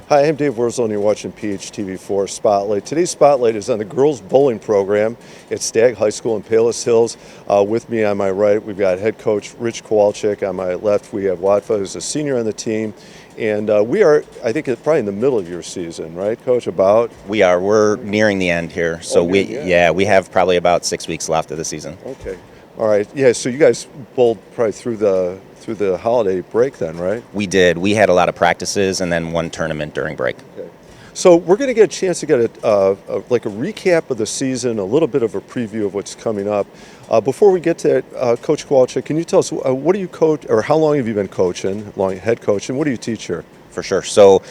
Hi, I'm Dave Wurzel, and you're watching PHTV4 Spotlight. Today's Spotlight is on the girls bowling program at Stagg High School in Palos Hills. With me on my right, we've got head coach Rich Kowalczyk. On my left, we have Watfa, who's a senior on the team. And we are, I think, probably in the middle of your season, right, Coach? About? We are. We're nearing the end here. So we have probably about 6 weeks left of the season. Okay. All right. Yeah, so you guys bowled probably through the holiday break then, right? We did. We had a lot of practices and then one tournament during break. Okay. So we're going to get a chance to get a recap of the season, a little bit of a preview of what's coming up. Before we get to it, Coach Kowalczyk, can you tell us what do you coach, or how long have you been coaching, head coach, and what do you teach here? For sure. So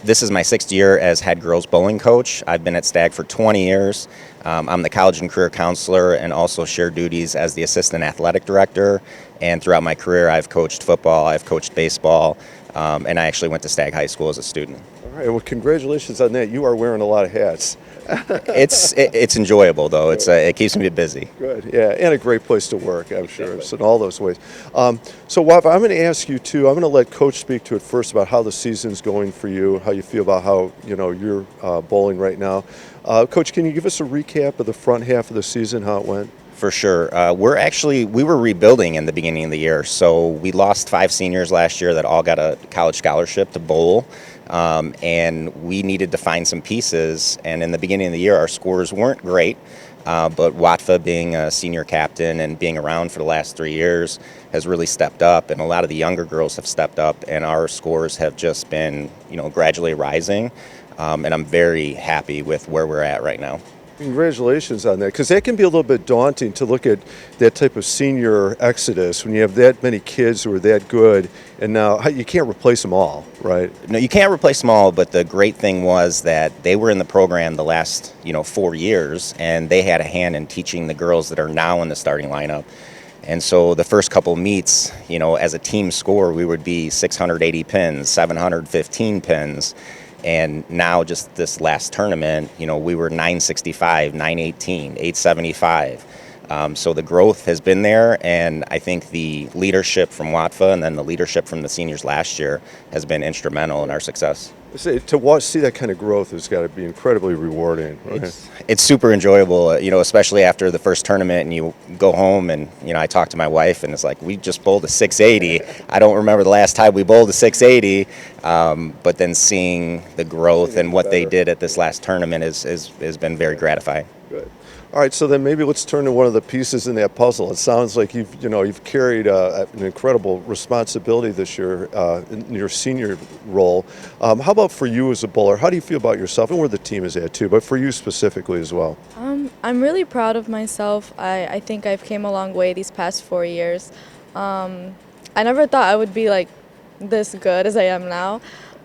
this is my 6th year as head girls bowling coach. I've been at Stagg for 20 years. I'm the college and career counselor and also share duties as the assistant athletic director. And throughout my career, I've coached football, I've coached baseball, and I actually went to Stagg High School as a student. All right. Well, congratulations on that. You are wearing a lot of hats. It's enjoyable though. It keeps me busy. Good, yeah, and a great place to work, I'm sure. So in all those ways. So Wafa, I'm going to ask you too. I'm going to let Coach speak to it first about how the season's going for you, how you feel about how you're bowling right now. Coach, can you give us a recap of the front half of the season, how it went? For sure. We were rebuilding in the beginning of the year. So we lost 5 seniors last year that all got a college scholarship to bowl. And we needed to find some pieces. And in the beginning of the year, our scores weren't great. But Watfa, being a senior captain and being around for the last 3 years, has really stepped up. And a lot of the younger girls have stepped up. And our scores have just been, gradually rising. And I'm very happy with where we're at right now. Congratulations on that, because that can be a little bit daunting to look at that type of senior exodus when you have that many kids who are that good, and now you can't replace them all, right? No, you can't replace them all, but the great thing was that they were in the program the last 4 years, and they had a hand in teaching the girls that are now in the starting lineup. And so the first couple meets, as a team score, we would be 680 pins, 715 pins. And now just this last tournament, we were 965, 918, 875. So the growth has been there, and I think the leadership from Watfa and then the leadership from the seniors last year has been instrumental in our success. To see that kind of growth has got to be incredibly rewarding. Right? It's super enjoyable, especially after the first tournament and you go home and, I talk to my wife and it's like, we just bowled a 680. I don't remember the last time we bowled a 680, but then seeing the growth and what they did at this last tournament has been very gratifying. Good. All right, so then maybe let's turn to one of the pieces in that puzzle. It sounds like you've carried an incredible responsibility this year in your senior role. How about for you as a bowler? How do you feel about yourself and where the team is at too, but for you specifically as well? I'm really proud of myself. I think I've came a long way these past 4 years. I never thought I would be like this good as I am now.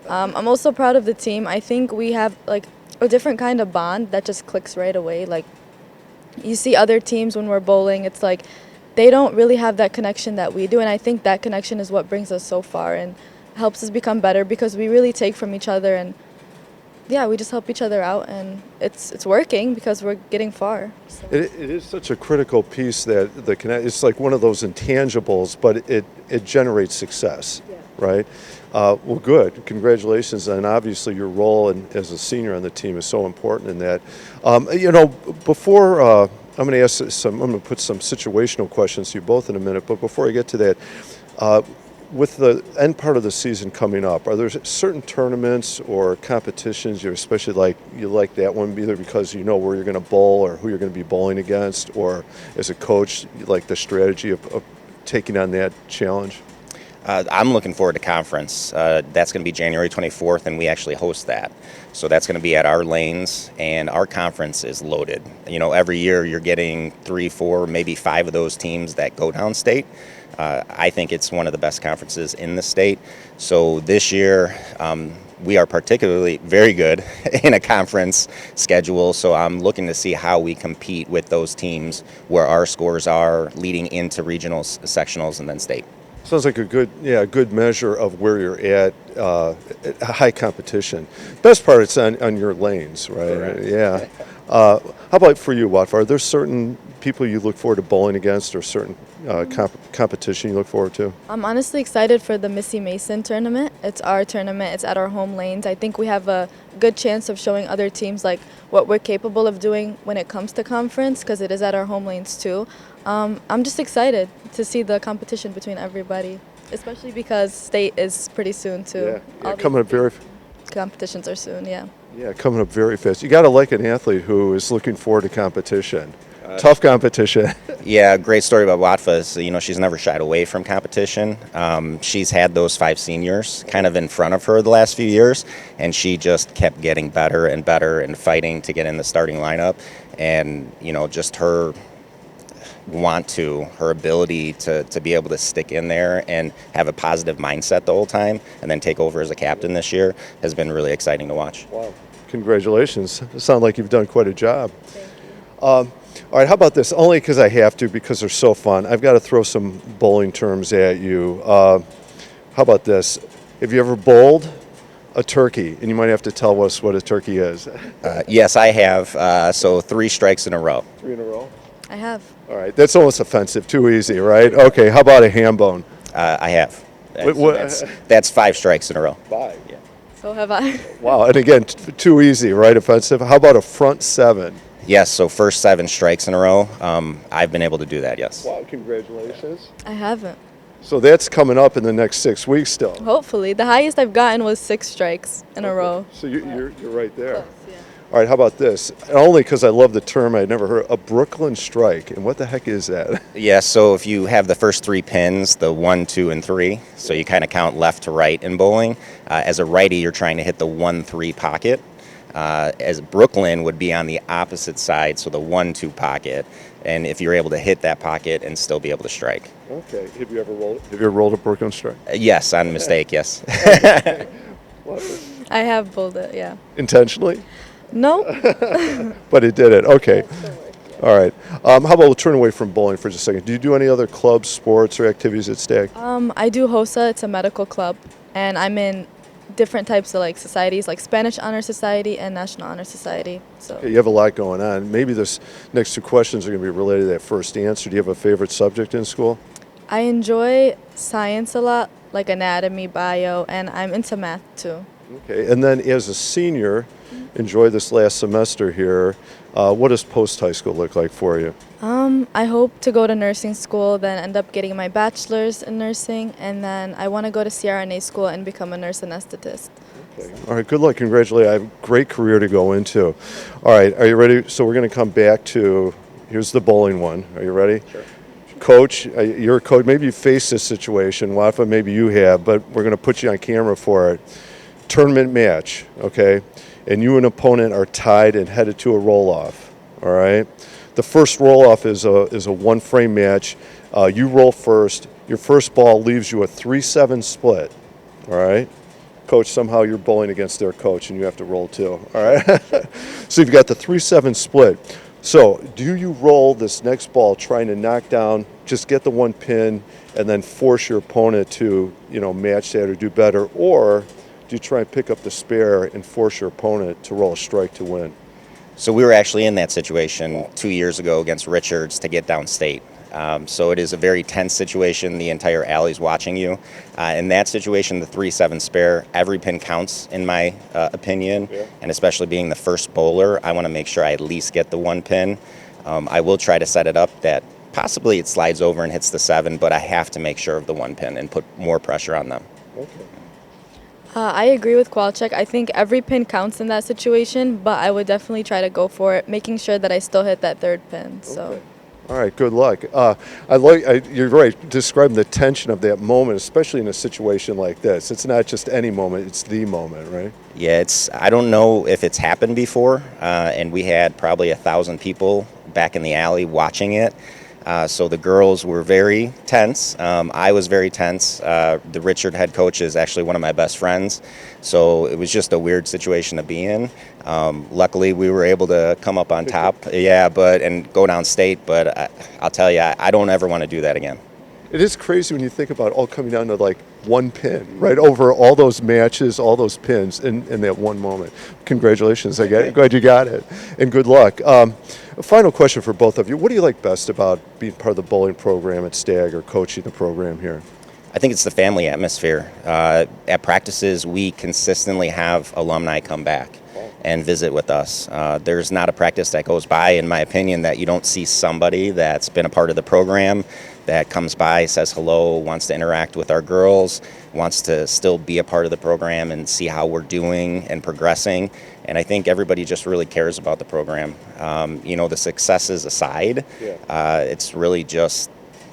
I'm also proud of the team. I think we have like a different kind of bond that just clicks right away. Like, you see other teams when we're bowling, it's like they don't really have that connection that we do, and I think that connection is what brings us so far and helps us become better because we really take from each other, and we just help each other out, and it's working because we're getting far. So. It is such a critical piece that it's like one of those intangibles, but it generates success, right? Well, good. Congratulations, and obviously your role as a senior on the team is so important in that. Before I'm going to put some situational questions to you both in a minute, but before I get to that, with the end part of the season coming up, are there certain tournaments or competitions especially you like that one, either because you know where you're going to bowl or who you're going to be bowling against, or as a coach, you like the strategy of taking on that challenge? I'm looking forward to conference. That's going to be January 24th, and we actually host that. So that's going to be at our lanes, and our conference is loaded. Every year you're getting 3, 4, maybe 5 of those teams that go downstate. I think it's one of the best conferences in the state. So this year, we are particularly very good in a conference schedule. So I'm looking to see how we compete with those teams where our scores are leading into regionals, sectionals, and then state. Sounds like a good measure of where you're at high competition. Best part, it's on your lanes, right? Correct. Yeah. How about for you, Watfa? Are there certain people you look forward to bowling against, or certain competition you look forward to? I'm honestly excited for the Missy Mason tournament. It's our tournament. It's at our home lanes. I think we have a good chance of showing other teams like what we're capable of doing when it comes to conference because it is at our home lanes too. I'm just excited to see the competition between everybody, especially because state is pretty soon too. All Coming up very. competitions are soon. Yeah. Yeah, coming up very fast. You got to like an athlete who is looking forward to competition. Tough competition. Yeah, great story about Watfa is, she's never shied away from competition. She's had those 5 seniors kind of in front of her the last few years, and she just kept getting better and better and fighting to get in the starting lineup. And, just her her ability to be able to stick in there and have a positive mindset the whole time and then take over as a captain this year has been really exciting to watch. Wow. Congratulations. It sounds like you've done quite a job. Thank you. All right, how about this? Only because I have to, because they're so fun. I've got to throw some bowling terms at you. How about this? Have you ever bowled a turkey? And you might have to tell us what a turkey is. Yes, I have. So 3 strikes in a row. 3 in a row? I have. All right, that's almost offensive. Too easy, right? Okay, how about a ham bone? I have. What- That's 5 strikes in a row. 5. Yeah. So have I. Wow, and again, too easy, right? Offensive. How about a front 7? Yes, so first 7 strikes in a row. I've been able to do that, yes. Wow, congratulations. I haven't. So that's coming up in the next 6 weeks still. Hopefully, the highest I've gotten was 6 strikes in a row. So you're right there. Close, yeah. All right, how about this? Only because I love the term, I'd never heard a Brooklyn strike. And what the heck is that? Yeah, so if you have the first 3 pins, the 1, 2, and 3, so you kind of count left to right in bowling. As a righty, you're trying to hit the 1, 3 pocket. As Brooklyn would be on the opposite side, so the 1, 2 pocket. And if you're able to hit that pocket and still be able to strike. Okay. Have you ever rolled a Brooklyn strike? Yes, on mistake, yes. I have bowled it, yeah. Intentionally? No. But it did it. Okay. All right. How about we'll turn away from bowling for just a second. Do you do any other clubs, sports, or activities at Stagg? I do HOSA. It's a medical club, and I'm in different types of like societies, like Spanish Honor Society and National Honor Society. So Okay, you have a lot going on. Maybe this next 2 questions are going to be related to that first answer. Do you have a favorite subject in school? I enjoy science a lot, like anatomy, bio, and I'm into math too. Okay. And then as a senior, enjoy this last semester here. What does post-high school look like for you? I hope to go to nursing school, then end up getting my bachelor's in nursing, and then I want to go to CRNA school and become a nurse anesthetist. Okay. All right, good luck. Congratulations. I have a great career to go into. All right, are you ready? So we're going to come back to, here's the bowling one. Are you ready? Sure. Coach, you're a coach. Maybe you faced this situation. Wafa, maybe you have, but we're going to put you on camera for it. Tournament match, okay? And you and opponent are tied and headed to a roll-off, all right? The first roll-off is a one-frame match. You roll first. Your first ball leaves you a 3-7 split, all right? Coach, somehow you're bowling against their coach, and you have to roll too, all right? So you've got the 3-7 split. So do you roll this next ball trying to knock down, just get the 1 pin, and then force your opponent to, match that or do better, or do you try and pick up the spare and force your opponent to roll a strike to win? So we were actually in that situation 2 years ago against Richards to get downstate. So it is a very tense situation. The entire alley's watching you. In that situation, the 3-7 spare, every pin counts in my opinion, and especially being the first bowler, I want to make sure I at least get the 1 pin. I will try to set it up that possibly it slides over and hits the 7, but I have to make sure of the 1 pin and put more pressure on them. Okay. I agree with Qualcheck. I think every pin counts in that situation, but I would definitely try to go for it, making sure that I still hit that 3rd pin. So. Okay. All right, good luck. You're right, describing the tension of that moment, especially in a situation like this. It's not just any moment, it's the moment, right? Yeah, I don't know if it's happened before, and we had probably 1,000 people back in the alley watching it. So the girls were very tense. I was very tense. The Richard head coach is actually one of my best friends. So it was just a weird situation to be in. Luckily, we were able to come up on top. Yeah, and go down state. But I'll tell you, I don't ever want to do that again. It is crazy when you think about all coming down to like one pin, right? Over all those matches, all those pins in that one moment. Congratulations. Glad you got it. And good luck. A final question for both of you. What do you like best about being part of the bowling program at Stagg or coaching the program here? I think it's the family atmosphere. At practices, we consistently have alumni come back and visit with us. There's not a practice that goes by, in my opinion, that you don't see somebody that's been a part of the program that comes by, says hello, wants to interact with our girls, wants to still be a part of the program and see how we're doing and progressing. And I think everybody just really cares about the program. The successes aside, it's really just,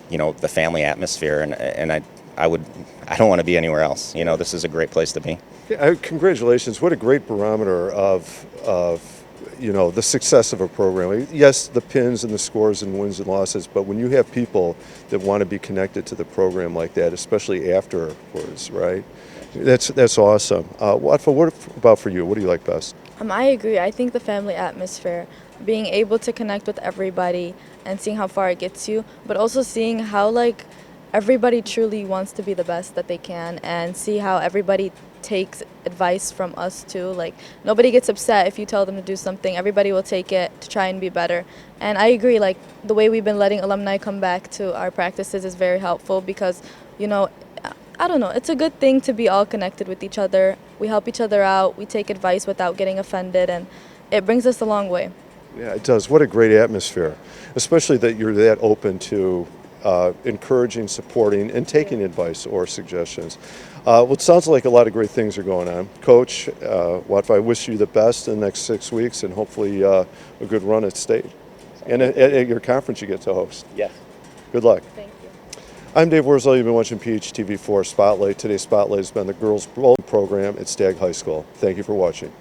the family atmosphere, and I don't want to be anywhere else. This is a great place to be. Yeah, congratulations. What a great barometer of the success of a program. Yes, the pins and the scores and wins and losses, but when you have people that want to be connected to the program like that, especially afterwards, right? That's awesome. Watfa, what about for you? What do you like best? I agree. I think the family atmosphere, being able to connect with everybody and seeing how far it gets you, but also seeing how everybody truly wants to be the best that they can, and see how everybody takes advice from us too. Nobody gets upset if you tell them to do something. Everybody will take it to try and be better. And I agree, the way we've been letting alumni come back to our practices is very helpful because, I don't know, it's a good thing to be all connected with each other. We help each other out, we take advice without getting offended, and it brings us a long way. Yeah, it does. What a great atmosphere, especially that you're that open to encouraging, supporting, and taking advice or suggestions. It sounds like a lot of great things are going on. Coach, Watfa, I wish you the best in the next 6 weeks and hopefully a good run at state. And at your conference you get to host. Yes. Good luck. Thank you. I'm Dave Worzel. You've been watching PHTV4 Spotlight. Today's Spotlight has been the girls bowling program at Stagg High School. Thank you for watching.